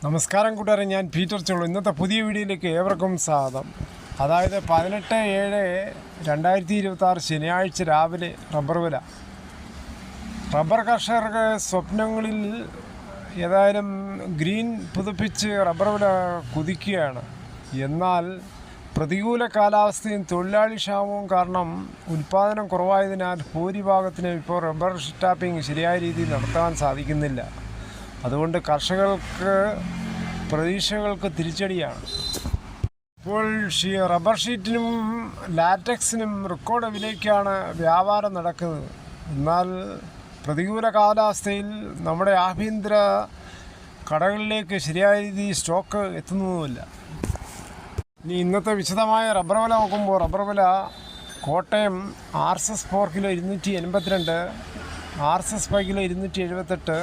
നമസ്കാരം കൂട്ടുകാരെ, ഞാൻ പീറ്റർ ചോളു. ഇന്നത്തെ പുതിയ വീഡിയോയിലേക്ക് ഏവർക്കും സ്വാഗതം. അതായത് 18/7/2026 ശനിയാഴ്ച രാവിലെ റബ്ബർ വില. റബ്ബർ കർഷകർക്ക് സ്വപ്നങ്ങളിൽ ഏതായാലും ഗ്രീൻ പുതുപ്പിച്ച് റബ്ബർ വില കുതിക്കുകയാണ്. എന്നാൽ പ്രതികൂല കാലാവസ്ഥയും തൊഴിലാളി ക്ഷാമവും കാരണം ഉൽപ്പാദനം കുറവായതിനാൽ ഭൂരിഭാഗത്തിന് ഇപ്പോൾ റബ്ബർ ടാപ്പിംഗ് ശരിയായ രീതിയിൽ നടത്താൻ സാധിക്കുന്നില്ല. അതുകൊണ്ട് കർഷകർക്ക് പ്രതീക്ഷകൾക്ക് തിരിച്ചടിയാണ്. ഇപ്പോൾ റബ്ബർ ഷീറ്റിനും ലാറ്റക്സിനും റെക്കോർഡ് വിലയ്ക്കാണ് വ്യാപാരം നടക്കുന്നത്. എന്നാൽ പ്രതികൂല കാലാവസ്ഥയിൽ നമ്മുടെ ആഭ്യന്തര കടകളിലേക്ക് ശരിയായ രീതിയിൽ സ്റ്റോക്ക് എത്തുന്നതുമില്ല. ഇനി ഇന്നത്തെ വിശദമായ റബ്ബർ വില നോക്കുമ്പോൾ റബ്ബർ വില Kottayam RSS 4 kilo 282, RSS 5 kilo 278,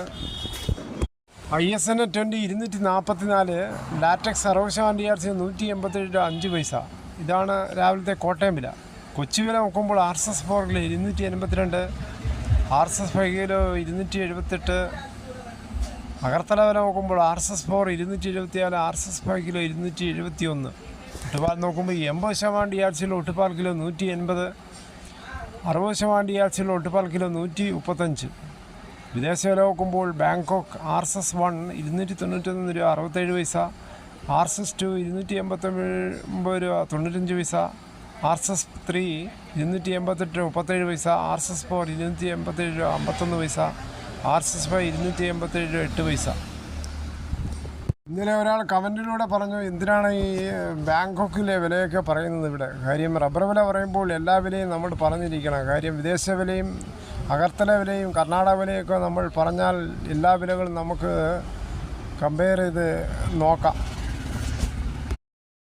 ISN 20 244, latex 60% DRC 187 5 പൈസ. ഇതാണ് രാവിലത്തെ കോട്ടയം വില. കൊച്ചി വില നോക്കുമ്പോൾ RSS 4 kilo 282, RSS 5 kilo 278, Agartala വില നോക്കുമ്പോൾ RSS 4 274, RSS 5 കിലോ 271. ഒട്ടുപാൽ നോക്കുമ്പോൾ 80% DRC ഒട്ടുപാൽ കിലോ 180, 60% DRC ഒട്ടുപാൽ കിലോ 135. വിദേശ വില നോക്കുമ്പോൾ ബാങ്കോക്ക് RSS 1 291 രൂപ 67 പൈസ, RSS 2 289 രൂപ 95 പൈസ, RSS 3 288 രൂപ 37 പൈസ, RSS 4 287 രൂപ 51 പൈസ, RSS 5 287 രൂപ 8 പൈസ. ഇന്നലെ ഒരാൾ കമൻറ്റിലൂടെ പറഞ്ഞു, എന്തിനാണ് ഈ ബാങ്കോക്കിലെ വിലയൊക്കെ പറയുന്നത് ഇവിടെ? കാര്യം റബ്ബർ വില പറയുമ്പോൾ എല്ലാ വിലയും നമ്മൾ പറഞ്ഞിരിക്കണം. കാര്യം വിദേശ വിലയും അഗർത്തല വിലയും കർണാടക വിലയൊക്കെ നമ്മൾ പറഞ്ഞാൽ എല്ലാ വിലകളും നമുക്ക് കമ്പയർ ചെയ്ത് നോക്കാം.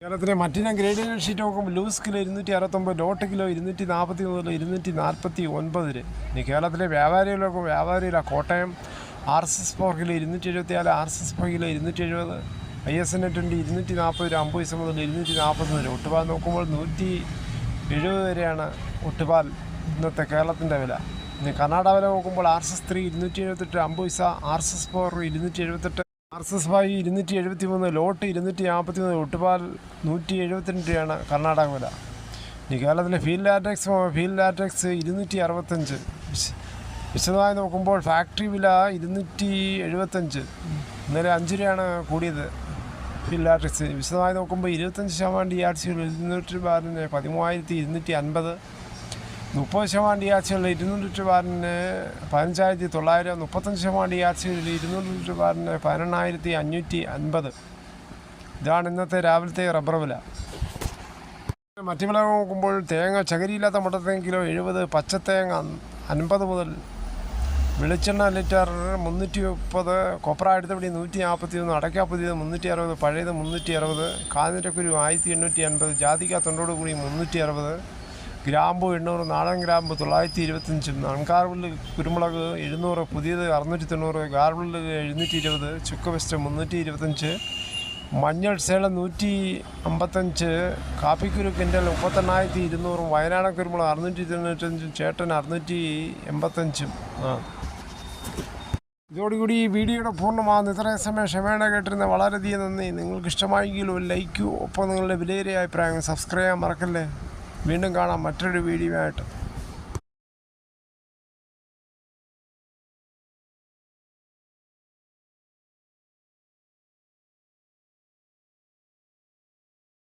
കേരളത്തിലെ മറ്റിനം ഗ്രേഡിയൻ ഷീറ്റ് നോക്കുമ്പോൾ ലൂസ് കിലോ 269, ലോട്ട് കിലോ 240 മുതൽ 249. ഇനി കേരളത്തിലെ വ്യാപാരിയില്ല. Kottayam RSS 4 kilo 274, RSS 5 kilo 270, ISN 20 240 രൂപ 50 പൈസ മുതൽ 240 വരെ. ഒട്ടുപാൽ നോക്കുമ്പോൾ 170 വരെയാണ് ഒട്ടുപാൽ ഇന്നത്തെ കേരളത്തിൻ്റെ വില. ഇനി കർണാടക വില നോക്കുമ്പോൾ RSS 3 278 50 പൈസ, RSS 4 278, RSS 5 273, ലോട്ട് 243, ഒട്ടുപാൽ 172 രൂപയാണ് കർണാടക വില. ഇനി കേരളത്തിലെ ഫീൽഡ് ലാറ്റക്സ് 265. വിശദമായി നോക്കുമ്പോൾ ഫാക്ടറി വില 275, ഇന്നലെ 5 രൂപയാണ് കൂടിയത് ഫീൽഡ് ലാറ്റക്സ്. വിശദമായി നോക്കുമ്പോൾ 25% DRC 200 ബാറിന് 13,250, 30% DRC 200 ബാറിന് 15,900, 35% DRC 200 ബാറിന് 18,550. ഇതാണ് ഇന്നത്തെ രാവിലത്തെ റബ്ബർ വില. മറ്റു വില നോക്കുമ്പോൾ തേങ്ങ ചകരിയില്ലാത്ത മുട്ടത്തേങ്ങ കിലോ 70, പച്ചത്തേങ്ങ 50 മുതൽ, വെളിച്ചെണ്ണ ലിറ്റർ 330, കൊപ്ര അടുത്തപടി 141, അടയ്ക്ക പുതിയത് 360, പഴയത് 360, കാഞ്ഞിരക്കുരു 1850, ജാതിക്ക തൊണ്ടോട് കൂടി 360, ഗ്രാമ്പു 800, നാടൻ ഗ്രാമ്പു 925, നൺകാർവുള്ളി കുരുമുളക് 700, പുതിയത് 690, ഗാർവുള്ളി 720, ചുക്ക് വെസ്റ്റ് 325, മഞ്ഞൾ സേലം 155, കാപ്പിക്കുരു കിൻഡൽ 38,200, വയനാടൻ കുരുമുളക് 695, ചേട്ടൻ 685. ഇതോടുകൂടി ഈ വീഡിയോയുടെ പൂർണ്ണമാകുന്നു. ഇത്രയും സമയം ക്ഷമയോടെ കേട്ടിരുന്ന വളരെയധികം നന്ദി. നിങ്ങൾക്ക് ഇഷ്ടമായെങ്കിൽ ഒരു ലൈക്കും ഒപ്പം നിങ്ങളുടെ വിലയേറിയ അഭിപ്രായങ്ങൾ സബ്സ്ക്രൈബ് ചെയ്യാൻ മറക്കല്ലേ. വീണ്ടും കാണാം മറ്റൊരു വീഡിയോ ആയിട്ട്.